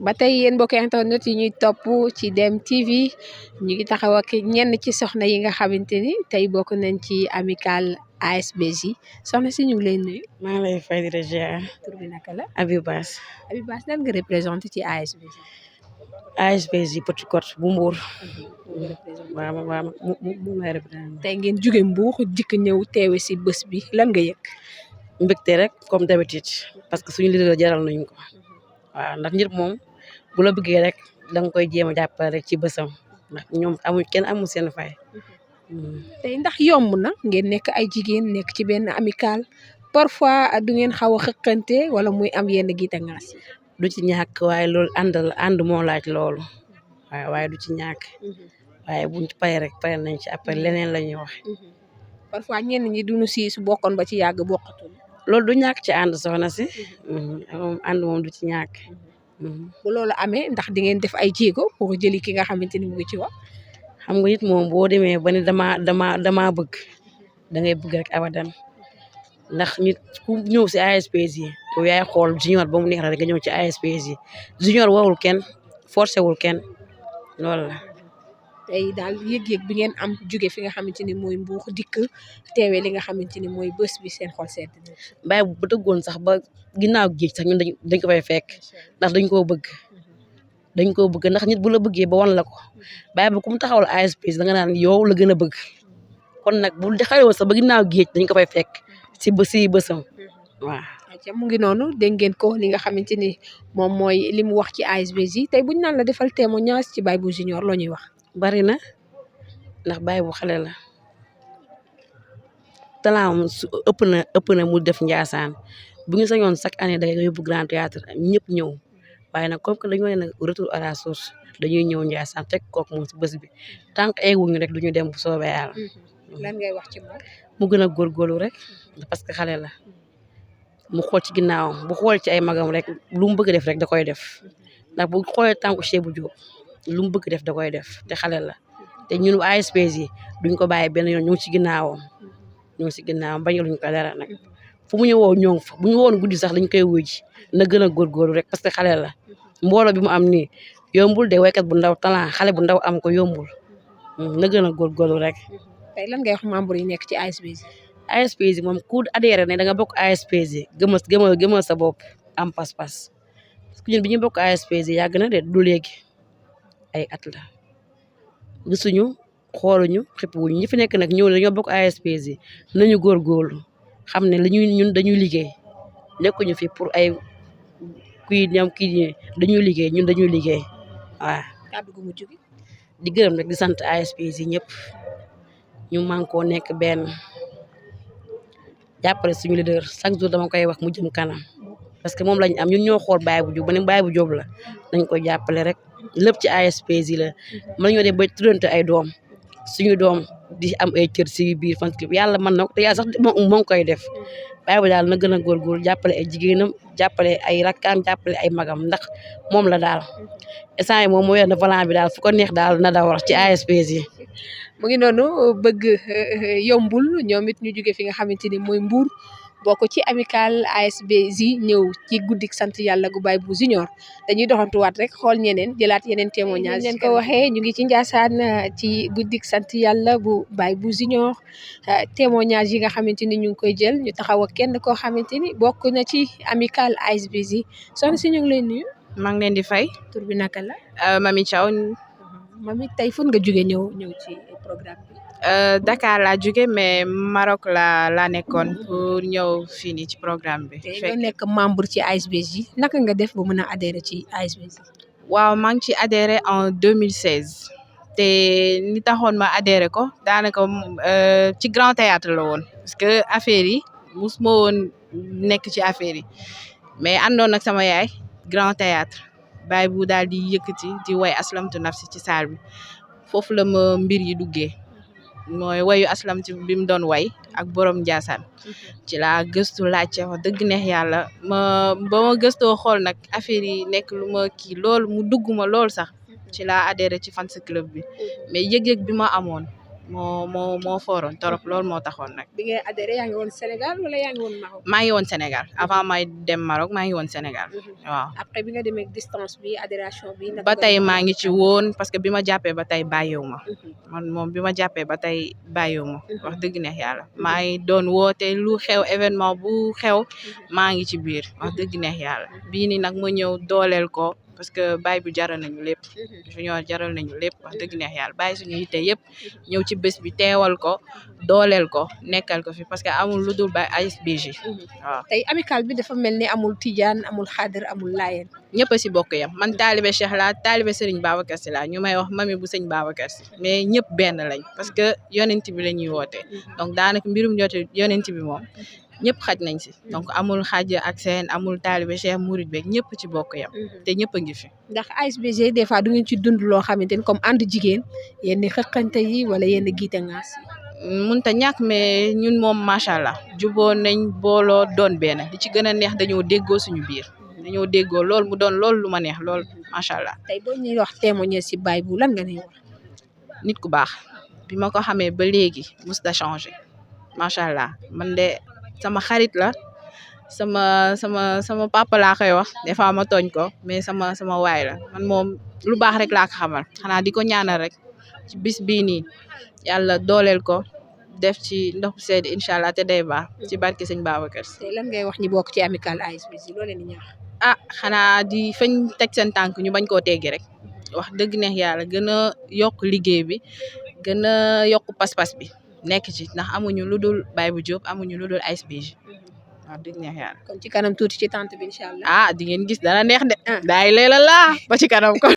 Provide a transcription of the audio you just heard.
ba tey yéen mbokki internet yi ñuy topp ci Deme TV ñu ngi taxaw ak ñenn ci soxna yi nga xamante ni tey bokk nañ ci amicale ASBJ soxna si ñu ngi lay nuyu. maa ngi lay fay di la ziar. tur bi naka la. Habib Bass. Habib Bass lan nga représenté ci ASBJ. ASBJ Petite Côte bu Mbour. waaw waaw mu may représenté. tey ngeen jóge Mbour dikk ñëw teewe si bés bi lan nga yëg. mbégte rek comme d'habitude parce que suñu leader jaral nañu ko. waaw ndax nit moom bu la bëggee rek da nga koy jéem a jàppale rek ci bësam ndax ñoom kenn amul seen fay. tey ndax yomb na ngeen nekk ay jigéen nekk ci benn amicale parfois du ngeen xaw a xëqante wala muy am yenn gitangaas yi. du ci ñàkk waaye loolu ànd moo laaj loolu waaye du ci ñàkk waaye buñ ci pare rek pare nañ ci après leneen la ñuy wax. parfois ñenn ñi duñu si su bokkoon ba ci yàgg bokkatul. loolu du ñàkk ci ànd soxna si. moom ànd moom du ci ñàkk. bu loolu amee ndax di ngeen def ay jéego pour jëli ki nga xamante ni mu ngi ci wax. xam nga nit moom boo demee ba ne damaa bëgg da ngay bëgg rek abadan ndax nit ku ñëw si ASBJ yi yow yaay xool junior ba mu neex la rek nga ñëw ci ASBJ yi junior warul kenn forcé wul kenn loolu la. tey daal yëg-yëg bi ngeen am jóge fi nga xamante ni mooy Mbuur dikk teewee li nga xamante ni mooy bés bi seen xol sedd na. bàyyi bu dëggoon sax ba ginnaaw géej sax ñun dañ ko fay fekk ndax dañ koo bëgg ndax nit bu la bëggee ba wan la ko bàyyi ba ku mu taxawal ASBJ da nga naan yow la gën a bëgg kon nag bu xarewoon sax ba ginnaaw géej dañ ko fay fekk si bësam waaw. mu ngi noonu dégg ngeen ko li nga xamante ni moom mooy li mu wax ci ASBJ tey buñ naan la defal témoignage ci Baye Bou Junior loo ñuy wax. bari na ndax Baye bu xale la talaam su ëpp na mu def Njaasaan bu ñu sañoon chaque année day yóbbu Grand Théâtre ñëpp ñëw waaye nag comme que dañoo ne nag retour à la source dañuy ñëw Njaasaan fekk kooku moom si bés bi tant que eewuñu rek duñu dem bu soobee yàlla. lan ngay wax ci moom. mu gën a góorgóorlu rek parce que xale la mu xool ci ginnaawam bu xool ci ay magam rek lu mu bëgg def rek da koy def ndax bu xoolee tànku Cheikh Diop lu mu bëgg def da koy def te xale la te ñun ASBJ yi duñ ko bàyyi benn yoon ñu ngi ci ginnaawam bañaluñ ko dara nag fu mu ñu woo ñoo ngi fa bu ñu woon guddi sax dañ koy wuy ji na gën a góorgóorlu rek parce que xale la mbooloo bi mu am nii yombul de waykat bu ndaw talent xale bu ndaw am ko yombul na gën a góorgóorlu rek. tey lan ngay wax membre yi nekk ci ASBJ. ASBJ moom ku adhéré ne da nga bokk ASBJ gëmal sa bopp am pas-pas parce que ñun bi ñu bokk ASBJ yàgg na de du léegi ay at la gisuñu xooluñu xippuwuñu ñi fi nekk nag ñëw dañoo bokk ASBJ nañu góorgóorlu xam ne ñun dañuy liggéey nekkuñu fi pour ay kii dañuy liggéey ñun dañuy liggéey waaw. kàddu gu mujj gi. di gërëm rek di sant ASBJ ñëpp ñu man koo nekk benn jàppale suñu leader chaque jour dama koy wax mu jëm kanam parce que moom lañ am ñun ñoo xool Baye Bou Diop ba ne Baye Bou Diop la dañ koy jàppale rek lépp ci ASBJ la mën nañoo def ba tuddante ay doom suñu doom di am ay cër si biir fan club yàlla mën na ko te yàlla sax moo ngi koy def Baye Bou daal na gën a góorgóorlu jàppale ay jigéenam jàppale ay rakkaam jàppale ay magam ndax moom la daal instant yi moom moo yor na volant bi daal fu ko neex daal na daw wax ci ASBJ yi. mu ngi noonu bëgg yombul ñoom it ñu jóge fi nga xamante ni mooy Mbour bokk ci amicale ASBJ ñëw ci guddik sant yàlla gu Baye Bou Junior dañuy doxantuwaat rek xool ñeneen jëlaat yeneen témoignage leen ko waxee ñu ngi ci Njaasaan ci guddik sant yàlla bu Baye Bou Junior témoignage yi nga xamante ni ñu ngi koy jël ñu taxaw ak kenn koo xamante ni bokk na ci amicale ASBJ soxna si ñu ngi lay nuyu. maa ngi leen di fay. tur bi naka la. Mami Thiaw. Mami tey fun nga jóge ñëw ci programme bi. Dakar laa jóge mais Maroc laa nekkoon pour ñëw fii nii ci programme bi. tey nga nekk membre ci ASBJ naka nga def ba mën a adhéré ci ASBJ. waaw maa ngi ci adhéré en 2016 te ni taxoon ma adhéré ko daanaka ci Grand Théâtre la woon parce que affaire yi musuma woon nekk ci affaire yi mais àndoon ak sama yaay Grand Théâtre Baye Bou daal di yëkkati di way aslamtu nafsi ci saal bi foofu la ma mbir yi duggee mooy wayu aslamtu bi mu doon way ak borom Njaasaan ci laa gëstu laajte wax dëgg neex yàlla ba ma gëstoo xool nag affaire yi nekk lu ma kii loolu mu dugg ma lool sax ci laa adhéré ci fans club bi mais yëg-yëg bi ma amoon moo fooroon torop loolu moo taxoon nag. bi ngay adhéré yaa ngi woon Sénégal wala yaa ngi woon Maroc. maa ngi woon Sénégal avant may dem Maroc maa ngi woon Sénégal waaw. après bi nga demee distance bi adhération bi. ba tey maa ngi ci woon parce que bi ma jàppee ba tey bàyyiwu ma man moom bi ma jàppee ba tey bàyyiwu ma wax dëgg neex yàlla maa ngi doon woote lu xew événement bu xew maa ngi ci biir wax dëgg neex yàlla bii ni nag ma ñëw dooleel ko parce que baay bu jaral nañu lépp Junior jaral nañu lépp wax dëgg neex yàlla bàyyi suñu yitte yëpp ñëw ci bés bi teewal ko dooleel ko nekkal ko fi parce que amul lu dul Baye ASBJ waaw. tey amical bi dafa mel ni amul Tidiane amul Xaadir amul Laayeen. ñëpp a si bokk yam man taalibe Cheikh laa taalibe Serigne Babacar Sy laa ñu may wax mami bu sëñ Babacar Sy mais ñëpp benn lañ parce que yonent bi la ñuy woote donc daanaka mbirum yonent bi moom ñëpp xaj nañ si donc amul xaj ak seen amul taalibe Cheikh Mourid beeg ñëpp ci bokk yam te ñëpp a ngi fi. ndax ASBJ des fois du ngeen ci dund loo xamante ni comme ànd jigéen yenn xëqante yi wala yenn giite ngaas yi. munta ñàkk mais ñun moom macha allah juboo nañ booloo doon benn li ci gën a neex dañoo déggoo suñu biir dañoo déggoo lool mu doon loolu lu ma neex lool macha allah. tey boo ñuy wax témoigner si Baye bu lan nga ne wax. nit ku baax bi ma ko xamee ba léegi mus da changé macha allah man de sama xarit la sama papa laa koy wax des fois ma tooñ ko mais sama waay la man moom lu baax rek laa ko xamal xanaa di ko ñaanal rek ci bis bii nii yàlla dooleel ko def ci ndox bu sedd incha allah te day baax ci barke sëñ Babacar Sy. tey lan ngay wax ñi bokk ci amical ASBJ loo leen di ñaax. xanaa di fañ teg seen tànk ñu bañ koo teggi rek wax dëgg neex yàlla gën a yokk liggéey bi gën a yokk pas-pas bi nekk ci ndax amuñu lu dul Baye bu Diop amuñu lu dul ASBJ wax dëgg neex yàlla. kon ci kanam tuuti ci tante bi incha allah. di ngeen gis dana neex de. daay leela laa ba ci kanam ko